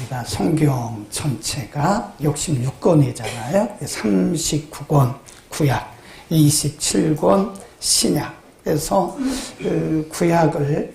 우리가 성경 전체가 66권이잖아요. 39권 구약, 27권 신약. 그래서 그 구약을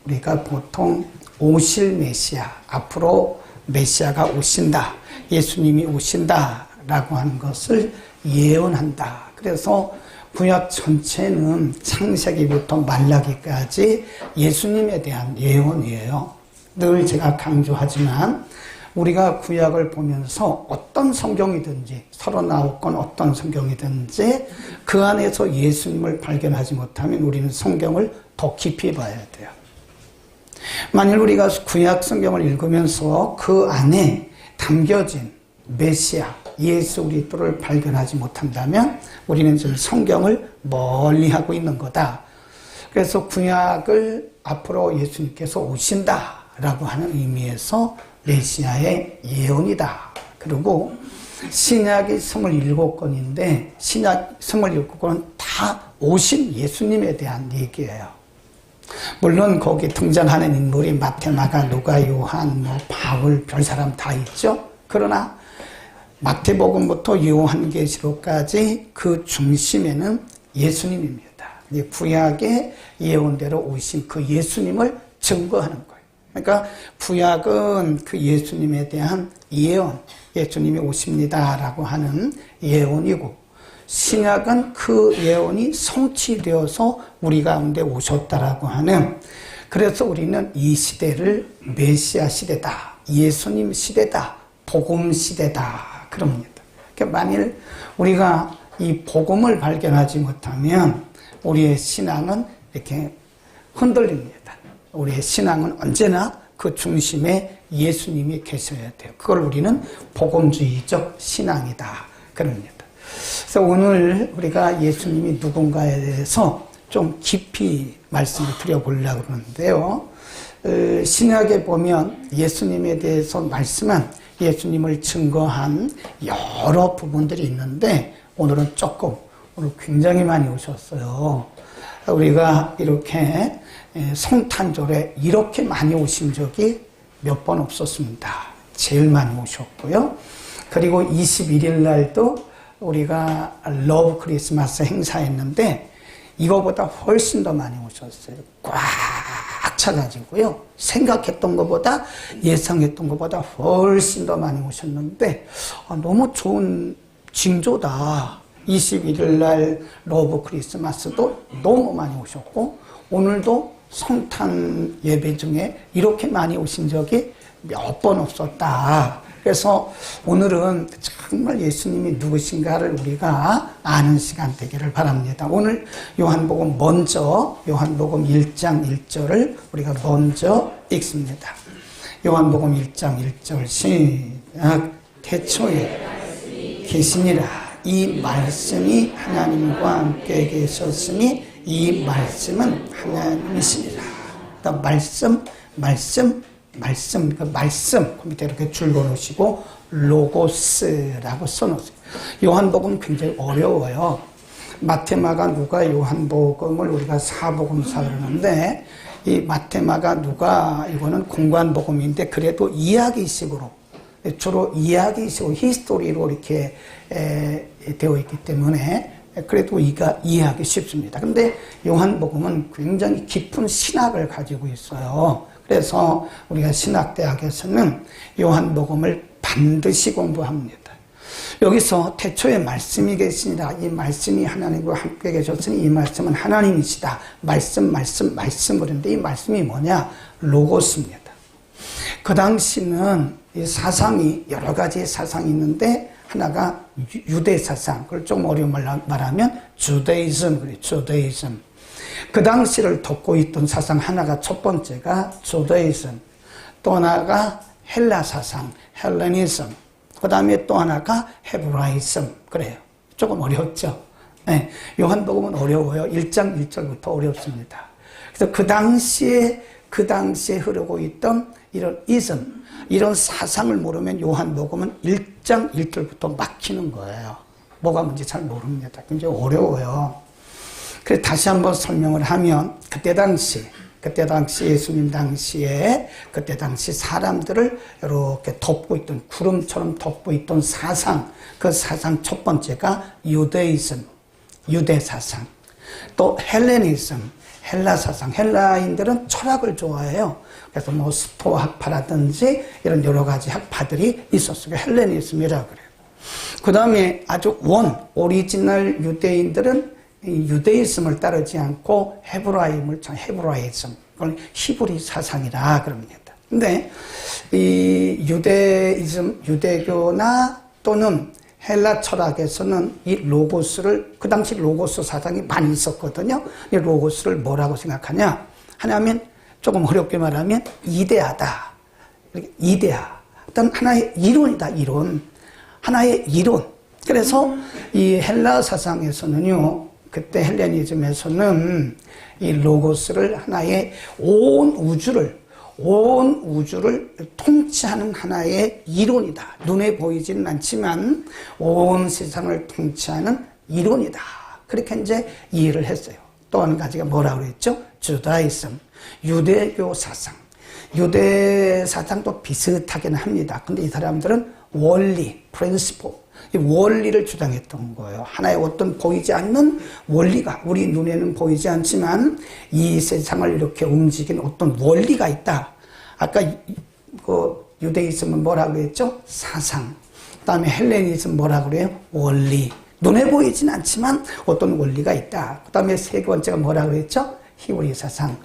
우리가 보통 오실 메시아, 앞으로 메시아가 오신다, 예수님이 오신다라고 하는 것을 예언한다. 그래서 구약 전체는 창세기부터 말라기까지 예수님에 대한 예언이에요. 늘 제가 강조하지만 우리가 구약을 보면서 어떤 성경이든지 39권 어떤 성경이든지 그 안에서 예수님을 발견하지 못하면 우리는 성경을 더 깊이 봐야 돼요. 만일 우리가 구약 성경을 읽으면서 그 안에 담겨진 메시아, 예수 그리스도를 발견하지 못한다면 우리는 지금 성경을 멀리하고 있는 거다. 그래서 구약을 앞으로 예수님께서 오신다라고 하는 의미에서 메시아의 예언이다. 그리고 신약이 27권인데 신약 27권은 다 오신 예수님에 대한 얘기예요. 물론 거기 등장하는 인물이 마태, 마가, 누가, 요한, 바울, 별 사람 다 있죠. 그러나 마태복음부터 요한계시록까지 그 중심에는 예수님입니다. 구약의 예언대로 오신 그 예수님을 증거하는 거예요. 그러니까 구약은 그 예수님에 대한 예언, 예수님이 오십니다라고 하는 예언이고, 신약은 그 예언이 성취되어서 우리 가운데 오셨다라고 하는, 그래서 우리는 이 시대를 메시아 시대다, 예수님 시대다, 복음 시대다 그럽니다. 그러니까 만일 우리가 이 복음을 발견하지 못하면 우리의 신앙은 이렇게 흔들립니다. 우리의 신앙은 언제나 그 중심에 예수님이 계셔야 돼요. 그걸 우리는 복음주의적 신앙이다 그럽니다. 그래서 오늘 우리가 예수님이 누군가에 대해서 좀 깊이 말씀을 드려보려고 그러는데요. 신약에 보면 예수님에 대해서 말씀한, 예수님을 증거한 여러 부분들이 있는데 오늘은 조금, 오늘 굉장히 많이 오셨어요. 우리가 이렇게 성탄절에 이렇게 많이 오신 적이 몇 번 없었습니다. 제일 많이 오셨고요. 그리고 21일 날도 우리가 러브 크리스마스 행사했는데 이거보다 훨씬 더 많이 오셨어요. 꽉 차가지고요. 생각했던 것보다, 예상했던 것보다 훨씬 더 많이 오셨는데 너무 좋은 징조다. 21일 날 러브 크리스마스도 너무 많이 오셨고, 오늘도 성탄 예배 중에 이렇게 많이 오신 적이 몇 번 없었다. 그래서 오늘은 정말 예수님이 누구신가를 우리가 아는 시간 되기를 바랍니다. 오늘 요한복음 먼저, 요한복음 1장 1절을 우리가 먼저 읽습니다. 요한복음 1장 1절 시작. 태초에 계시니라. 이 말씀이 하나님과 함께 계셨으니 이 말씀은 하나님이시니라. 그러니까 말씀, 그 말씀, 그 밑에 이렇게 줄거 놓으시고 로고스라고 써놓으세요. 요한복음 굉장히 어려워요. 마태, 마가, 누가, 요한복음을 우리가 사복음사 그러는데 이 마태, 마가, 누가 이거는 공관복음인데 그래도 이야기식으로, 주로 이야기식으로 히스토리로 이렇게 되어 있기 때문에 그래도 이해하기 쉽습니다. 근데 요한복음은 굉장히 깊은 신학을 가지고 있어요. 그래서 우리가 신학대학에서는 요한복음을 반드시 공부합니다. 여기서 태초에 말씀이 계시니라. 이 말씀이 하나님과 함께 계셨으니 이 말씀은 하나님이시다. 말씀 그런데 이 말씀이 뭐냐? 로고스입니다. 그 당시는 이 사상이 여러 가지 사상이 있는데 하나가 유대 사상, 그걸 좀 어려운 말로 말하면 주데이즘, 그래, 주데이즘. 그 당시를 덮고 있던 사상 하나가, 첫 번째가 주데이즘, 또 하나가 헬라 사상, 헬레니즘, 그 다음에 또 하나가 헤브라이즘. 그래요. 조금 어렵죠. 네, 요한복음은 어려워요. 1장 1절부터 어렵습니다. 그래서 그 당시에 흐르고 있던 이런 이즘, 이런 사상을 모르면 요한복음은 1장 1절부터 막히는 거예요. 뭐가 뭔지 잘 모릅니다. 굉장히 어려워요. 그래서 다시 한번 설명을 하면, 그때 당시 그때 당시 예수님 당시에 그때 당시 사람들을 이렇게 덮고 있던 구름처럼 덮고 있던 사상, 그 사상 첫 번째가 유대이즘, 유대 사상. 또 헬레니즘, 헬라 사상. 헬라인들은 철학을 좋아해요. 그래서 뭐 스토아파라든지 이런 여러 가지 학파들이 있었어요. 헬레니즘이라고 그래요. 그 다음에 아주 오리지널 유대인들은 유대이즘을 따르지 않고 헤브라이즘, 그걸 히브리 사상이라 그럽니다. 근데 이 유대이즘, 유대교나 또는 헬라 철학에서는 이 로고스를, 그 당시 로고스 사상이 많이 있었거든요. 이 로고스를 뭐라고 생각하냐 하냐면, 조금 어렵게 말하면 이데아다. 이데아. 어떤 하나의 이론이다, 이론. 하나의 이론. 그래서 이 헬라 사상에서는요, 그때 헬레니즘에서는 이 로고스를 하나의 온 우주를 통치하는 하나의 이론이다. 눈에 보이지는 않지만 온 세상을 통치하는 이론이다. 그렇게 이제 이해를 했어요. 또 한 가지가 뭐라고 그랬죠? 주다이즘, 유대교 사상. 유대 사상도 비슷하긴 합니다. 근데 이 사람들은 원리, principle, 이 원리를 주장했던 거예요. 하나의 어떤 보이지 않는 원리가, 우리 눈에는 보이지 않지만 이 세상을 이렇게 움직이는 어떤 원리가 있다. 아까 그 유대이즘은 뭐라고 했죠? 사상. 그 다음에 헬레니즘 뭐라고 그래요? 원리. 눈에 보이진 않지만 어떤 원리가 있다. 그 다음에 세 번째가 뭐라고 했죠? 히브리 사상.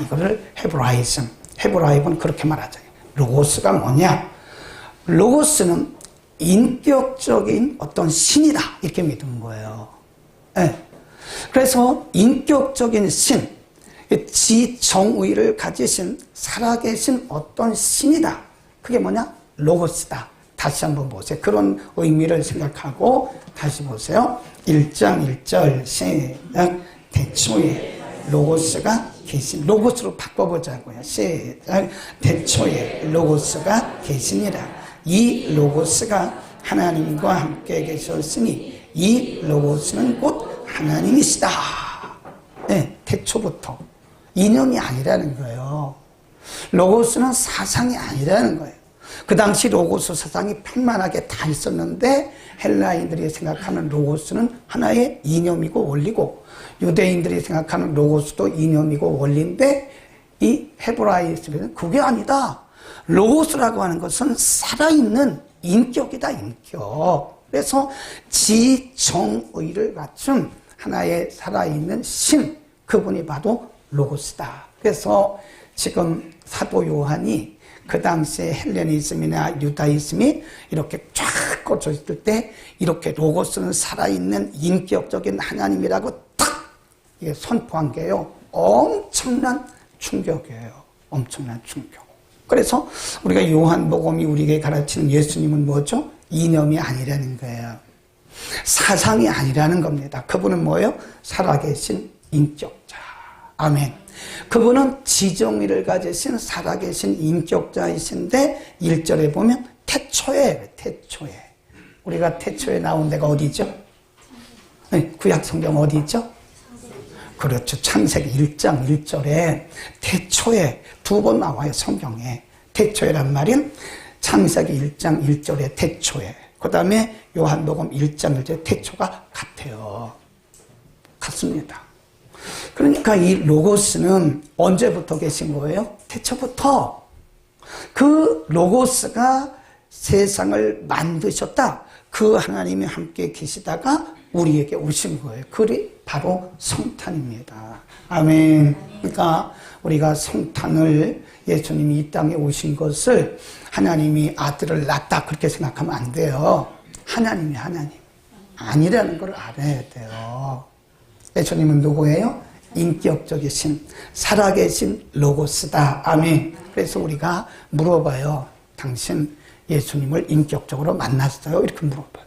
이거를 헤브라이즘. 헤브라이즘은 그렇게 말하잖아요. 로고스가 뭐냐? 로고스는 인격적인 어떤 신이다. 이렇게 믿은 거예요. 네. 그래서 인격적인 신, 지정의를 가지신 살아계신 어떤 신이다. 그게 뭐냐? 로고스다. 다시 한번 보세요. 그런 의미를 생각하고 다시 보세요. 1장 1절 시작. 태초에 로고스가 계신, 로고스로 바꿔보자고요. 시작. 태초에 로고스가 계시니라. 이 로고스가 하나님과 함께 계셨으니 이 로고스는 곧 하나님이시다. 네, 태초부터. 이념이 아니라는 거예요. 로고스는 사상이 아니라는 거예요. 그 당시 로고스 사상이 편만하게 다 있었는데 헬라인들이 생각하는 로고스는 하나의 이념이고 원리고, 유대인들이 생각하는 로고스도 이념이고 원리인데 이 헤브라이스는 그게 아니다. 로고스라고 하는 것은 살아있는 인격이다, 인격. 그래서 지정의를 갖춘 하나의 살아있는 신, 그분이 바로 로고스다. 그래서 지금 사도 요한이 그 당시에 헬레니즘이나 유다이즘이 이렇게 쫙 꽂혀 있을 때 이렇게 로고스는 살아있는 인격적인 하나님이라고 딱 선포한 게요, 엄청난 충격이에요. 엄청난 충격. 그래서 우리가 요한복음이 우리에게 가르치는 예수님은 뭐죠? 이념이 아니라는 거예요. 사상이 아니라는 겁니다. 그분은 뭐예요? 살아계신 인격자. 아멘. 그분은 지정의를 가지신 살아계신 인격자이신데 1절에 보면 태초에. 우리가 태초에 나온 데가 어디죠? 네, 구약 성경 어디 있죠? 그렇죠. 창세기 1장 1절에 태초에 두 번 나와요, 성경에. 태초에란 말은 창세기 1장 1절에 태초에. 그 다음에 요한복음 1장 1절에 태초가 같아요. 같습니다. 그러니까 이 로고스는 언제부터 계신 거예요? 태초부터. 그 로고스가 세상을 만드셨다. 그 하나님이 함께 계시다가 우리에게 오신 거예요. 그게 바로 성탄입니다. 아멘. 그러니까 우리가 성탄을, 예수님이 이 땅에 오신 것을 하나님이 아들을 낳았다 그렇게 생각하면 안 돼요. 하나님이 하나님 아니라는 걸 알아야 돼요. 예수님은 누구예요? 인격적이신 살아계신 로고스다. 아멘. 그래서 우리가 물어봐요. 당신 예수님을 인격적으로 만났어요? 이렇게 물어봐요.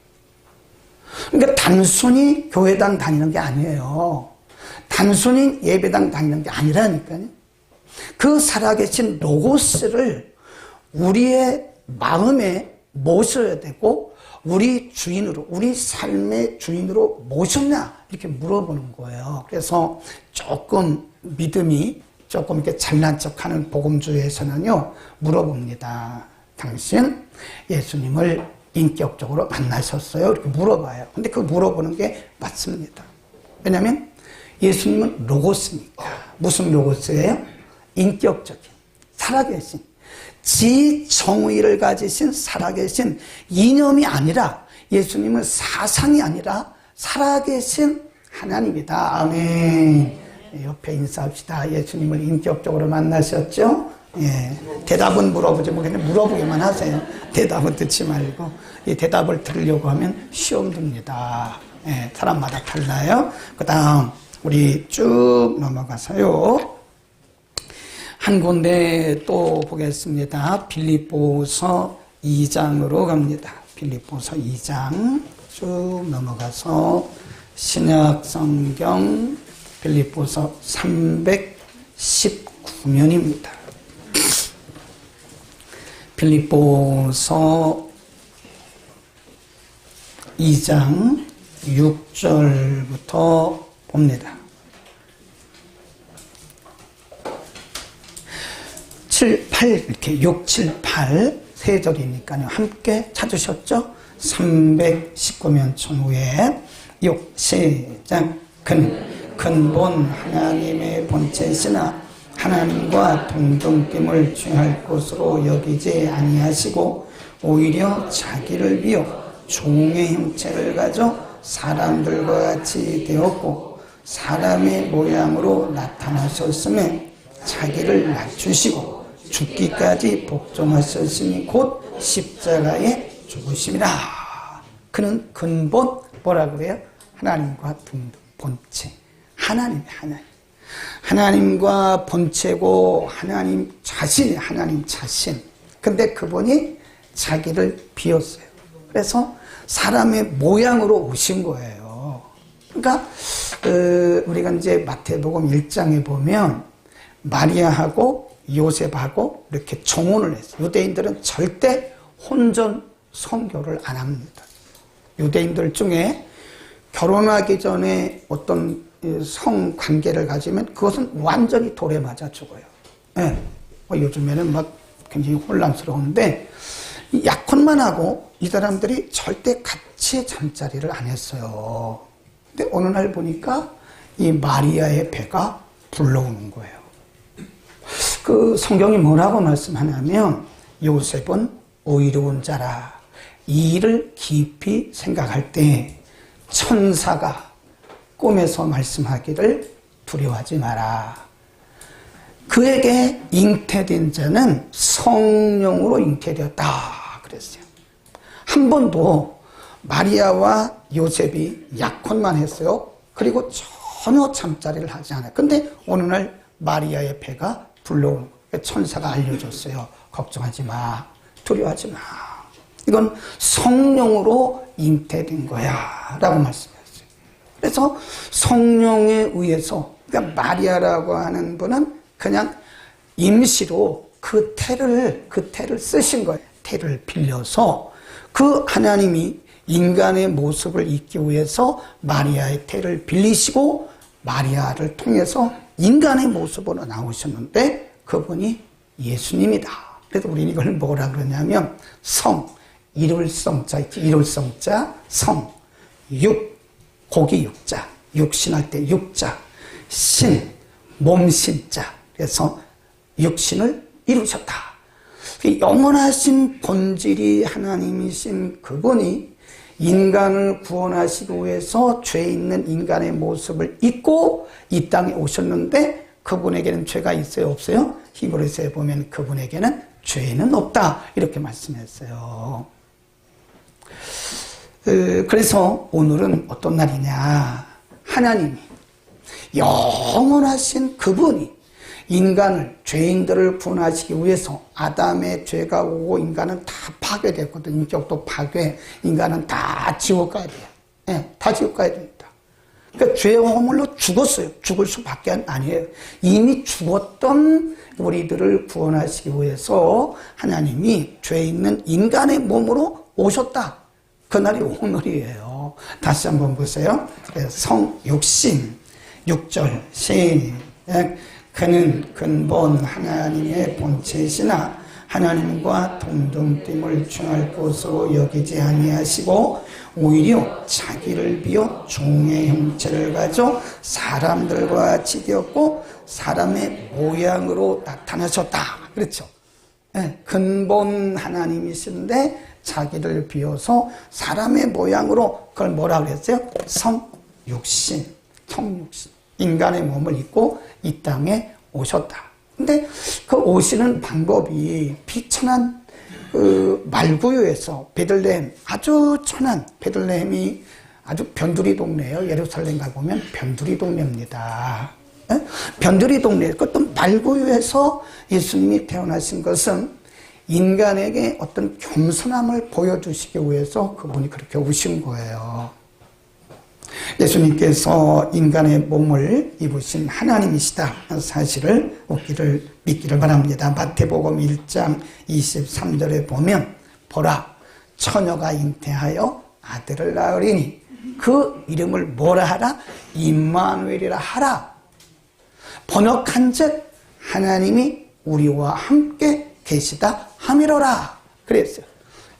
그러니까 단순히 교회당 다니는 게 아니에요. 단순히 예배당 다니는 게 아니라니까요. 그 살아계신 로고스를 우리의 마음에 모셔야 되고 우리 주인으로, 우리 삶의 주인으로 모셨냐 이렇게 물어보는 거예요. 그래서 조금 믿음이 조금 이렇게 잘난 척하는 복음주의에서는요, 물어봅니다. 당신 예수님을 인격적으로 만나셨어요? 이렇게 물어봐요. 근데 그 물어보는 게 맞습니다. 왜냐하면 예수님은 로고스니까. 무슨 로고스예요? 인격적인, 살아계신, 지정의를 가지신 살아계신 이념이 아니라, 예수님은 사상이 아니라 살아계신 하나님이다. 아멘. 옆에 인사합시다. 예수님을 인격적으로 만나셨죠? 예. 대답은 물어보지 뭐 그냥 물어보기만 하세요. 대답은 듣지 말고. 이 대답을 들으려고 하면 시험 듭니다. 예. 사람마다 달라요. 그 다음 우리 쭉 넘어가서요. 한 군데 또 보겠습니다. 빌립보서 2장으로 갑니다. 빌립보서 2장 쭉 넘어가서 신약 성경 빌립보서 319면입니다. 빌립보서 2장 6절부터 봅니다. 7, 8 이렇게 6, 7, 8 세 절이니까요. 함께 찾으셨죠? 319면 전후에 6, 시작. 근본 하나님의 본체시나 하나님과 동등됨을 취할 것으로 여기지 아니하시고 오히려 자기를 비워 종의 형체를 가져 사람들과 같이 되었고 사람의 모양으로 나타나셨음에 자기를 낮추시고 죽기까지 복종하셨으니 곧 십자가에 죽으심이라. 그는 근본 뭐라 그래요? 하나님과 동등 본체. 하나님과 본체고 하나님 자신. 근데 그분이 자기를 비웠어요. 그래서 사람의 모양으로 오신 거예요. 그러니까 우리가 이제 마태복음 1장에 보면 마리아하고 요셉하고 이렇게 정혼을 했어요. 유대인들은 절대 혼전 성교를 안 합니다. 유대인들 중에 결혼하기 전에 어떤 성관계를 가지면 그것은 완전히 돌에 맞아 죽어요. 네. 요즘에는 막 굉장히 혼란스러운데 약혼만 하고 이 사람들이 절대 같이 잠자리를 안 했어요. 근데 어느 날 보니까 이 마리아의 배가 불러오는 거예요. 그 성경이 뭐라고 말씀하냐면 요셉은 의로운 자라. 이 일을 깊이 생각할 때 천사가 꿈에서 말씀하기를 두려워하지 마라. 그에게 잉태된 자는 성령으로 잉태되었다 그랬어요. 한 번도 마리아와 요셉이 약혼만 했어요. 그리고 전혀 잠자리를 하지 않아요. 근데 어느 날 마리아의 배가 불러오는 거예요. 천사가 알려줬어요. 걱정하지 마. 두려워하지 마. 이건 성령으로 잉태된 거야 라고 말씀하셨어요. 그래서 성령에 의해서, 그러니까 마리아라고 하는 분은 그냥 임시로 그 태를 쓰신 거예요. 태를 빌려서 그 하나님이 인간의 모습을 잊기 위해서 마리아의 태를 빌리시고 마리아를 통해서 인간의 모습으로 나오셨는데 그분이 예수님이다. 그래서 우리는 이걸 뭐라 그러냐면 이룰 성자 있지. 이룰 성자, 고기 육자, 육신할 때 육자, 몸신자. 그래서 육신을 이루셨다. 영원하신 본질이 하나님이신 그분이 인간을 구원하시기 위해서 죄 있는 인간의 모습을 잊고 이 땅에 오셨는데 그분에게는 죄가 있어요? 없어요? 히브리서에 보면 그분에게는 죄는 없다. 이렇게 말씀했어요. 그래서 오늘은 어떤 날이냐. 하나님이 영원하신 그분이 인간을, 죄인들을 구원하시기 위해서 아담의 죄가 오고 인간은 다 파괴됐거든. 인격도 파괴. 인간은 다 지옥 가야 돼요. 네, 다 지옥 가야 됩니다. 그러니까 죄와 허물로 죽었어요. 죽을 수밖에 아니에요. 이미 죽었던 우리들을 구원하시기 위해서 하나님이 죄 있는 인간의 몸으로 오셨다. 그날이 오늘이에요. 다시 한번 보세요. 육신, 6절, 시작. 그는 근본 하나님의 본체이시나 하나님과 동등됨을 취할 것으로 여기지 아니하시고 오히려 자기를 비워 종의 형체를 가져 사람들과 같이 되었고 사람의 모양으로 나타나셨다. 그렇죠. 네, 근본 하나님이신데 자기를 비워서 사람의 모양으로 그걸 뭐라 그랬어요? 성육신, 성육신. 인간의 몸을 입고 이 땅에 오셨다. 근데 그 오시는 방법이 비천한 그 말구유에서 베들레헴, 아주 천한 베들레헴이 아주 변두리 동네예요. 예루살렘 가보면 변두리 동네입니다. 네? 변두리 동네, 그것도 말구유에서 예수님이 태어나신 것은 인간에게 어떤 겸손함을 보여주시기 위해서 그분이 그렇게 오신 거예요. 예수님께서 인간의 몸을 입으신 하나님이시다 사실을 믿기를 바랍니다. 마태복음 1장 23절에 보면 보라 처녀가 잉태하여 아들을 낳으리니 그 이름을 뭐라 하라? 임마누엘이라 하라. 번역한즉 하나님이 우리와 함께 계시다 함이로라 그랬어요.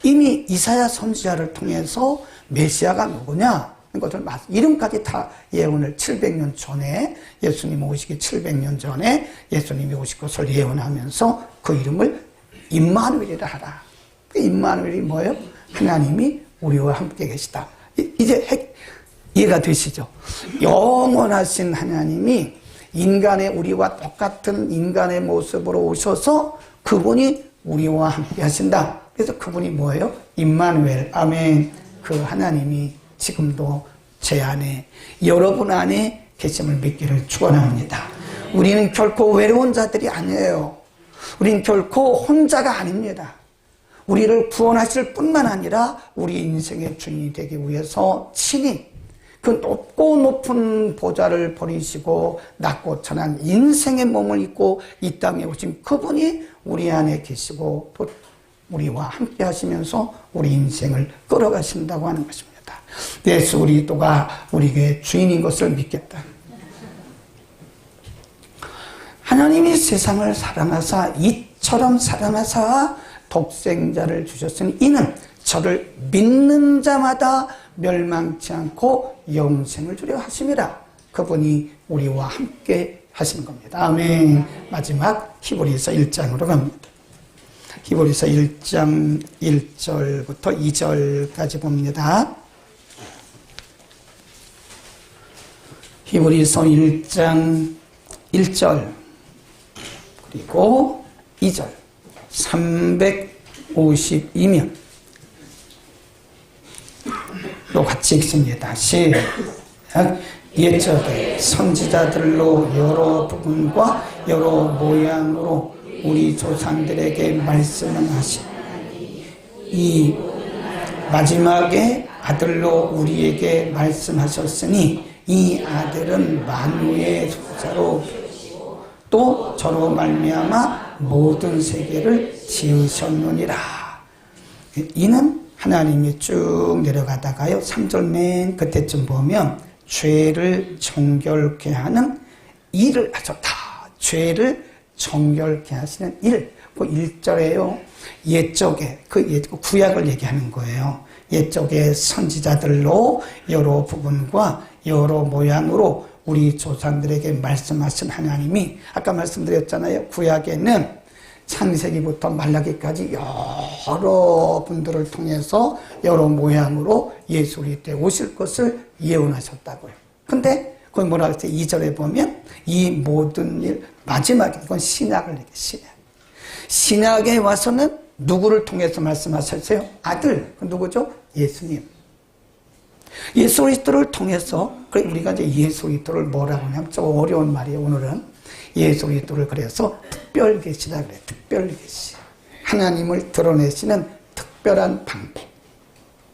이미 이사야 선지자를 통해서 메시아가 누구냐? 것을 이름까지 다 예언을 700년 전에 예수님 오시기 700년 전에 예수님이 오실 것을 예언하면서 그 이름을 임마누엘이라 하라. 그 임마누엘이 뭐예요? 하나님이 우리와 함께 계시다. 이제 이해가 되시죠? 영원하신 하나님이 인간의 우리와 똑같은 인간의 모습으로 오셔서 그분이 우리와 함께 하신다. 그래서 그분이 뭐예요? 임마누엘. 아멘. 그 하나님이 지금도 제 안에 여러분 안에 계심을 믿기를 축원합니다. 우리는 결코 외로운 자들이 아니에요. 우리는 결코 혼자가 아닙니다. 우리를 구원하실 뿐만 아니라 우리 인생의 주인이 되기 위해서 친히 그 높고 높은 보좌를 버리시고 낮고 천한 인생의 몸을 입고 이 땅에 오신 그분이 우리 안에 계시고 또 우리와 함께 하시면서 우리 인생을 끌어가신다고 하는 것입니다. 예수 그리스도가 우리에게 주인인 것을 믿겠다. 하나님이 세상을 사랑하사 이처럼 사랑하사 독생자를 주셨으니 이는 저를 믿는 자마다 멸망치 않고 영생을 주려 하심이라. 그분이 우리와 함께 하신 겁니다. 아멘. 마지막 히브리서 1장으로 갑니다. 히브리서 1장 1절부터 2절까지 봅니다. 히브리서 1장 1절 그리고 2절 352면 또 같이 읽습니다. 시작. 옛적에 선지자들로 여러 부분과 여러 모양으로 우리 조상들에게 말씀을 하신 이 마지막에 아들로 우리에게 말씀하셨으니 이 아들은 만유의 소자로 또 저로 말미암아 모든 세계를 지으셨느니라. 이는 하나님이 쭉 내려가다가요 3절 맨 끝에쯤 보면 죄를 정결케 하는 일을 하셨다. 죄를 정결케 하시는 일. 그 1절에요 옛적에 그 구약을 얘기하는 거예요. 옛적에 선지자들로 여러 부분과 여러 모양으로 우리 조상들에게 말씀하신 하나님이 아까 말씀드렸잖아요. 구약에는 창세기부터 말라기까지 여러 분들을 통해서 여러 모양으로 예수 그리스도에 오실 것을 예언하셨다고요. 근데 거기 뭐라 그랬어요? 2절에 보면 이 모든 일 마지막에 이건 신약을 얘기해요. 신약에 와서는 누구를 통해서 말씀하셨어요? 아들. 누구죠? 예수님. 예수 그리스도를 통해서 우리가 이제 예수 그리스도를 뭐라고 하냐면 좀 어려운 말이에요. 오늘은 예수 그리스도를 그래서 특별 계시다 그래요. 특별 계시. 하나님을 드러내시는 특별한 방법.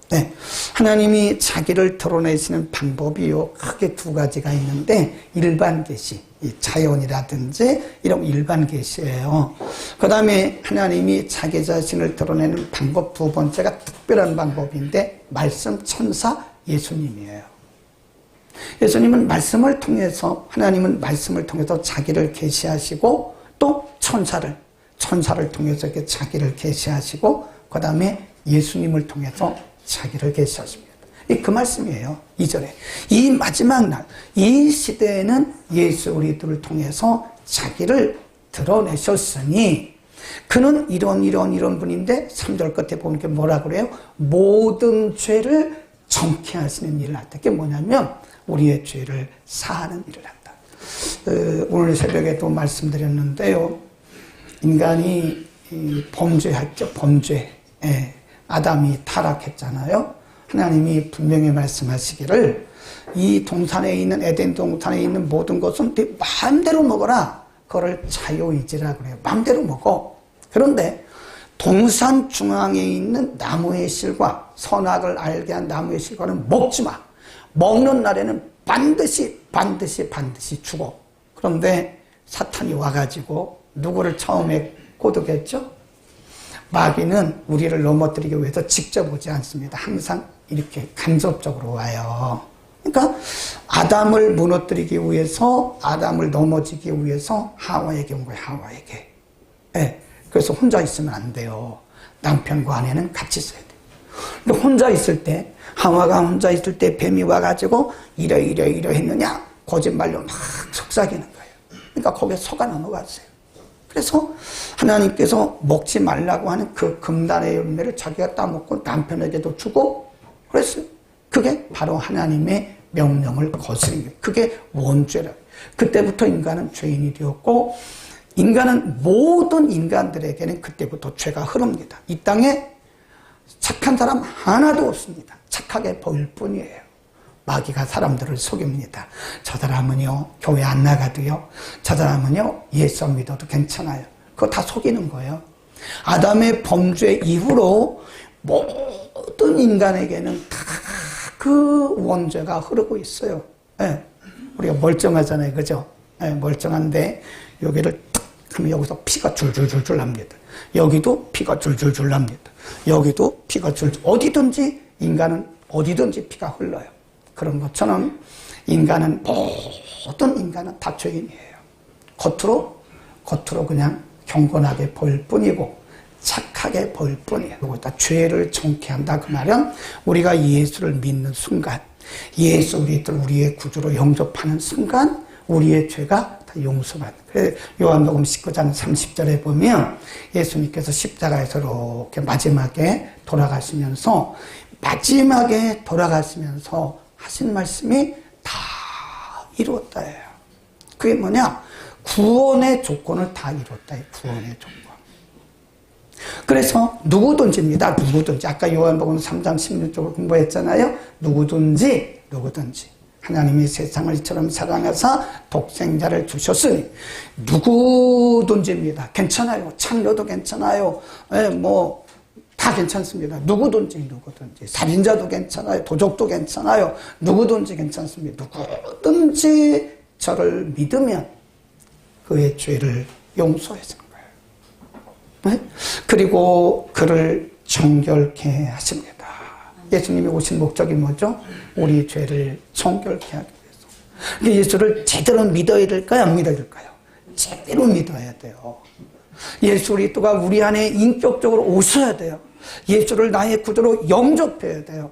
네. 하나님이 자기를 드러내시는 방법이요 크게 두 가지가 있는데 일반 계시, 자연이라든지 이런 일반 계시예요. 그 다음에 하나님이 자기 자신을 드러내는 방법 두 번째가 특별한 방법인데 말씀 천사 예수님이에요. 예수님은 말씀을 통해서, 하나님은 말씀을 통해서 자기를 계시하시고 또 천사를 통해서 이렇게 자기를 계시하시고 그 다음에 예수님을 통해서 자기를 계시하십니다. 그 말씀이에요. 2절에. 이 마지막 날, 이 시대에는 예수 우리들을 통해서 자기를 드러내셨으니 그는 이런 분인데 3절 끝에 보면 게 뭐라 그래요? 모든 죄를 정케 하시는 일을 한다. 그게 뭐냐면 우리의 죄를 사하는 일을 한다. 오늘 새벽에도 말씀드렸는데요. 인간이 범죄했죠. 범죄. 아담이 타락했잖아요. 하나님이 분명히 말씀하시기를 이 동산에 있는 에덴 동산에 있는 모든 것은 네 마음대로 먹어라. 그거를 자유의지라 그래요. 마음대로 먹어. 그런데 동산 중앙에 있는 나무의 실과 선악을 알게 한 나무의 실과는 먹지 마. 먹는 날에는 반드시 죽어. 그런데 사탄이 와가지고 누구를 처음에 고독했죠? 마귀는 우리를 넘어뜨리기 위해서 직접 오지 않습니다. 항상 이렇게 간접적으로 와요. 그러니까 아담을 무너뜨리기 위해서, 아담을 넘어지기 위해서 하와에게 온 거예요. 하와에게. 그래서 혼자 있으면 안 돼요. 남편과 아내는 같이 있어야 돼요. 근데 혼자 있을 때, 하와가 혼자 있을 때 뱀이 와가지고 이래 했느냐? 거짓말로 막 속삭이는 거예요. 그러니까 거기에 속아 넘어갔어요. 그래서 하나님께서 먹지 말라고 하는 그 금단의 열매를 자기가 따먹고 남편에게도 주고 그랬어요. 그게 바로 하나님의 명령을 거스른 거예요. 그게 원죄라고요. 그때부터 인간은 죄인이 되었고 인간은 모든 인간들에게는 그때부터 죄가 흐릅니다. 이 땅에 착한 사람 하나도 없습니다. 착하게 보일 뿐이에요. 마귀가 사람들을 속입니다. 저 사람은요 교회 안 나가도요, 저 사람은요 예수 믿어도 괜찮아요. 그거 다 속이는 거예요. 아담의 범죄 이후로 모든 인간에게는 다 그 원죄가 흐르고 있어요. 우리가 멀쩡하잖아요, 그죠? 멀쩡한데 여기를 탁 하면 여기서 피가 줄줄줄줄 납니다. 여기도 피가 줄줄줄 납니다. 여기도 피가 줄줄, 어디든지 인간은 어디든지 피가 흘러요. 그런 것처럼 모든 인간은 다 죄인이에요. 겉으로 그냥 경건하게 보일 뿐이고 착하게 보일 뿐이에요. 그리고 다 죄를 정케 한다. 그 말은 우리가 예수를 믿는 순간, 예수 우리의 구주로 영접하는 순간 우리의 죄가 다 용서받는. 그래서 요한복음 19장 30절에 보면 예수님께서 십자가에서 이렇게 마지막에 돌아가시면서 하신 말씀이 다 이루었다예요. 그게 뭐냐? 구원의 조건을 다 이뤘다. 구원의 조건. 그래서 누구든지입니다. 누구든지. 아까 요한복음 3장 16쪽을 공부했잖아요. 누구든지 하나님이 세상을 이처럼 사랑하사 독생자를 주셨으니 누구든지입니다. 괜찮아요. 창녀도 괜찮아요. 다 괜찮습니다. 누구든지. 살인자도 괜찮아요. 도적도 괜찮아요. 누구든지 괜찮습니다. 누구든지 저를 믿으면 그의 죄를 용서해 주는 거예요. 그리고 그를 정결케 하십니다. 예수님이 오신 목적이 뭐죠? 우리 죄를 정결케 하기 위해서. 예수를 제대로 믿어야 될까요? 안 믿어야 될까요? 제대로 믿어야 돼요. 예수 그리스도가 우리 안에 인격적으로 오셔야 돼요. 예수를 나의 구주로 영접해야 돼요.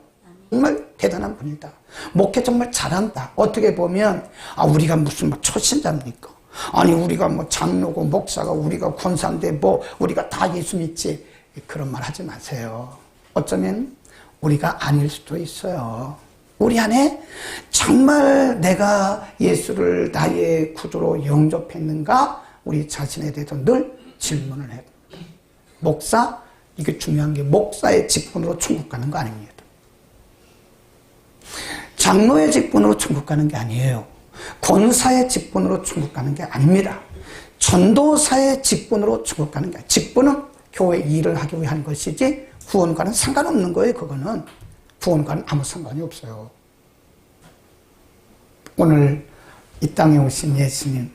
정말 대단한 분이다. 목회 정말 잘한다. 어떻게 보면 우리가 무슨 초신자입니까? 아니 우리가 장로고 목사가 우리가 권사인데 우리가 다 예수 믿지. 그런 말 하지 마세요. 어쩌면 우리가 아닐 수도 있어요. 우리 안에 정말 내가 예수를 나의 구주로 영접했는가? 우리 자신에 대해서 늘 질문을 해요. 목사? 이게 중요한 게 목사의 직분으로 천국 가는 거 아닙니다. 장로의 직분으로 천국 가는 게 아니에요. 권사의 직분으로 천국 가는 게 아닙니다. 전도사의 직분으로 천국 가는 게 아니에요. 직분은 교회 일을 하기 위한 것이지 구원과는 상관없는 거예요. 그거는 구원과는 아무 상관이 없어요. 오늘 이 땅에 오신 예수님,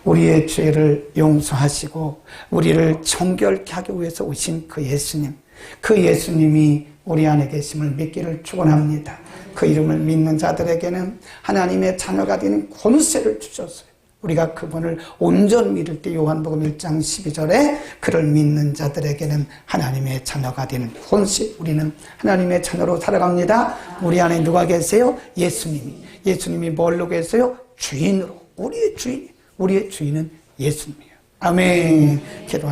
우리의 죄를 용서하시고 우리를 정결케 하기 위해서 오신 그 예수님, 그 예수님이 우리 안에 계심을 믿기를 축원합니다. 그 이름을 믿는 자들에게는 하나님의 자녀가 되는 권세를 주셨어요. 우리가 그분을 온전 믿을 때 요한복음 1장 12절에 그를 믿는 자들에게는 하나님의 자녀가 되는 권세, 우리는 하나님의 자녀로 살아갑니다. 우리 안에 누가 계세요? 예수님이 뭘로 계세요? 주인으로. 우리의 주인은 예수님이에요. 아멘. 기도합니다.